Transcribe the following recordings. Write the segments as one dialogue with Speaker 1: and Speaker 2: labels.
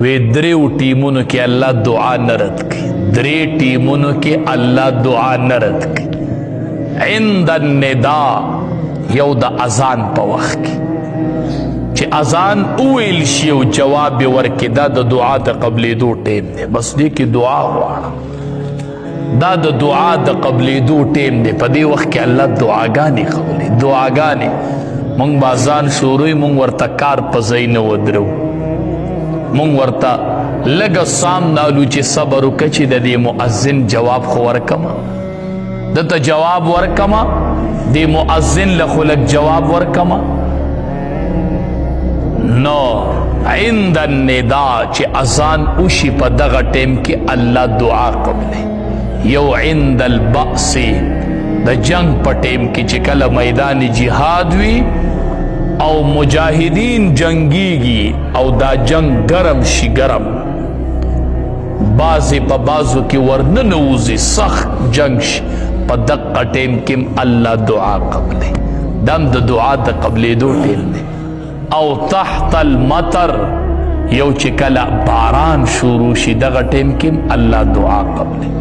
Speaker 1: وی دریو ټیمونو کې الله دعا نه رد کړي، درې ټیمونو کې الله دعا نه رد کړي. عند النداء یو د اذان په وخت کې چې اذان وویل شي او جواب یې ورکړي، دا د دعا د قبلېدو ټیم دی. بس دې کې دعا غواړه، دا د دعا د قبلېدو ټیم دی. په دې وخت کې الله دعاګانې قبلوي، دعاګانې. مونږ به اذان شروع مونږ ورته کار په ځای نه ودرو، مونږ ورته لږه سام نالو چې صبر وکړه چې د دې مؤذن جواب خو ورکمه، دته جواب ورکمه، دې مؤذن له خو لږ جواب ورکمه. نو عند النداء چې اذان وشي په دغه ټیم کې الله دعا قبلوي. یو عند البأس د جنگ په ټیم کې چې کله میدان جهاد وي او مجاهدین جنگیږي او دا جنگ گرم شي، گرم بعضې په بعضو کې ورننوځي، سخت جنگ شي، په دقه ټیم کې الله دعا قبلوي. دم د دعا د قبلېدو ټیم دی. او تحت المطر یو چې کله باران شروع شي دغه ټیم کې الله دعا قبلوي.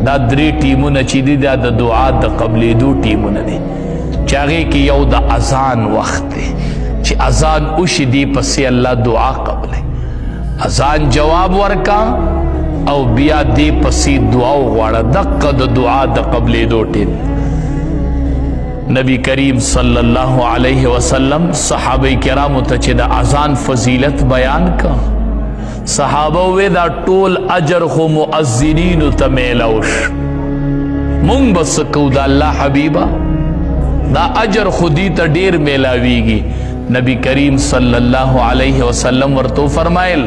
Speaker 1: دا درې ټیمونه چې دي دا د دعا د قبلېدو ټیمونه دي چې هغې کې یو د اذان وخت دی چې اذان وشي دی پسې الله دعا قبلوي. اذان جواب ورکا او بیا دی پسې دعا وغواړه، دقه د دعا د قبلېدو ټیم. نبی کریم صلی الله علیه وسلم صحابه کرامو ته چې د اذان فضیلت بیان کا، صحابه وی دا ټول اجر خو مؤذنینو ته میلاوش، مونږ بس کو د الله حبیبه دا اجر خودی ته ډیر میلاویږي. نبی کریم صلی الله علیه وسلم ورته فرمایل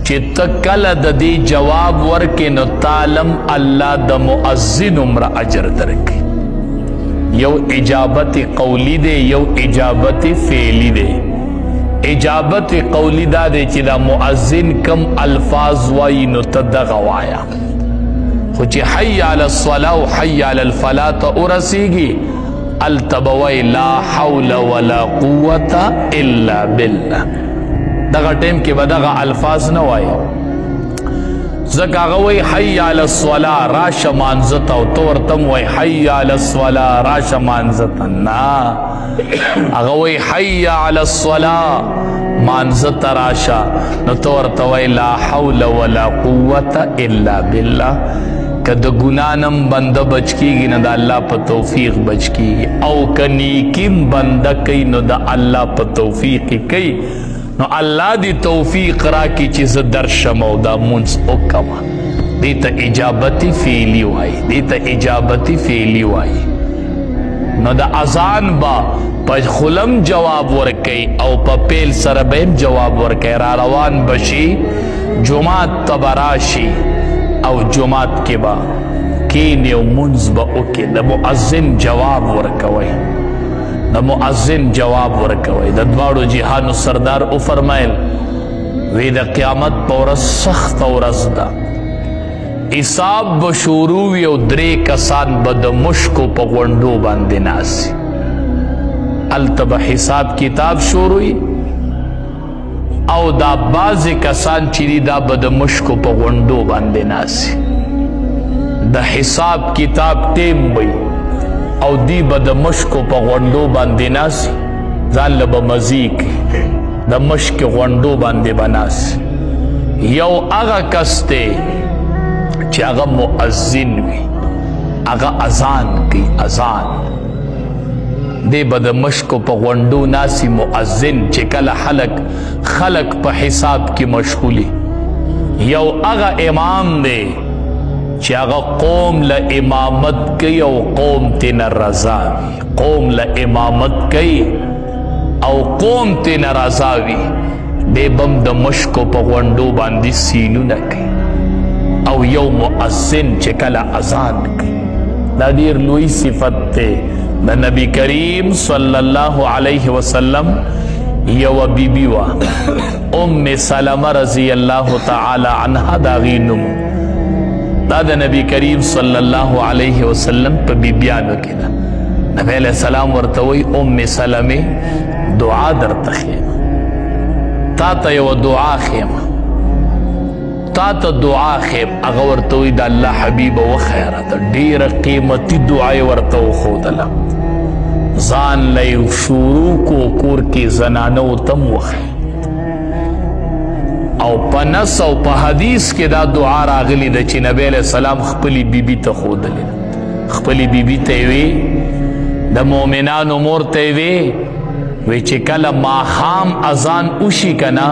Speaker 1: چې ته کله د دې جواب ورکې نو تعلم الله د مؤذن عمره اجر درکړي. یو اجابت قولی دی، یو اجابت فعلی دی. اجابت قولی دا دی چې دا مؤذن کم الفاظ وایي نو ته دغه وایه، خو چې حی علی الصلاة او حی علی الفلاح ته ورسیږي التبوی لا حول ولا قوة الا بالله، دغه ټیم کې به دغه الفاظ نه وایي. ځکه هغه وایي حی علی الصلاة راشه مانځه ته، او ته ورته هم وایي حی علی الصلاة راشه مانځه ته، نه هغه وایي حی علی الصلاة مانځه ته راشه، نو ته ورته وایي لا حول ولا قوة الا بالله. که د ګنانم بنده بچ کیږي نو د الله په توفیق بچ کیږي، او که نیکیم بنده کوي نو د الله په توفیق کوي. نو الله دی توفیق راکړي چې زه درشم او دا مونځ وکړم. دې ته اجابتي فعلي وایي، دې ته اجابتي فعلي وایي. نو د اذان به په خلم جواب ورکوي او په پیل سره به هم جواب ورکوي. را روان بشي جماعت ته به راشي او جماعت کې به کینې او مونځ به وکړي، د مؤذن جواب ورکوئ، د مؤذن جواب ورکوئ. د دواړو جهانو سردار وفرمایل وی د قیامت په ورځ سخته ورځ ده، حساب به شروع وي او درې کسان به د مشکو په غونډو باندې ناستي. هلته به حساب کتاب شروع وي او دا بعضې کسان چې دي دا به د مشکو په غونډو باندې ناستي. د حساب کتاب ټیم وي او دی به د مشکو په غونډو باندې ناستي، ځان له به مزې کوي، د مشک غونډو باندې به ناستي. یو هغه کس دی چې هغه مؤذن وي، هغه اذان کوي، اذان دی به د مشکو په غونډو ناسي مؤذن چې کله خلق په حساب کې مشغولي. یو هغه امام دی چې هغه قوم له امامت کوي او قوم تینا رضا وي، قوم له امامت کوي او قوم تینا رضا وي. دی بم د مشکو په غونډو باندې سینونه کوي. او یو مؤذن چې کله اذان کوي دا ډېر لوی صفت دی د نبی کریم صلی الله علیه وسلم. یو بیبی وا ام سلمہ رضی الله تعالی عنها دا غي نوم، دا د نبی کریم صلی الله علیه وسلم په بیبیانو کې ده. نبی علیہ السلام ورته وی ام سلمہ دعا درته خیم، تا ته یو دعا خیم، تا ته دعا خیم هغه ورته وایي د الله حبیبه وخیره ته ډېره قیمتي دعا یې ورته وښودله ځان له یې شروع کو کور کې زنانو ته م وښي او په نص او په حدیث کې دا دعا راغلی ده چې نبی علیه السلام خپلې بیبي ته ښودلې ده خپلې بیبي ته یې وی د مؤمنانو مور ته یې وی چې کله ماښام اذان وشي که نه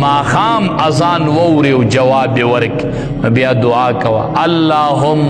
Speaker 1: ماښام اذان ووري او جواب یې ورکړي بیا دعا کوه اللهم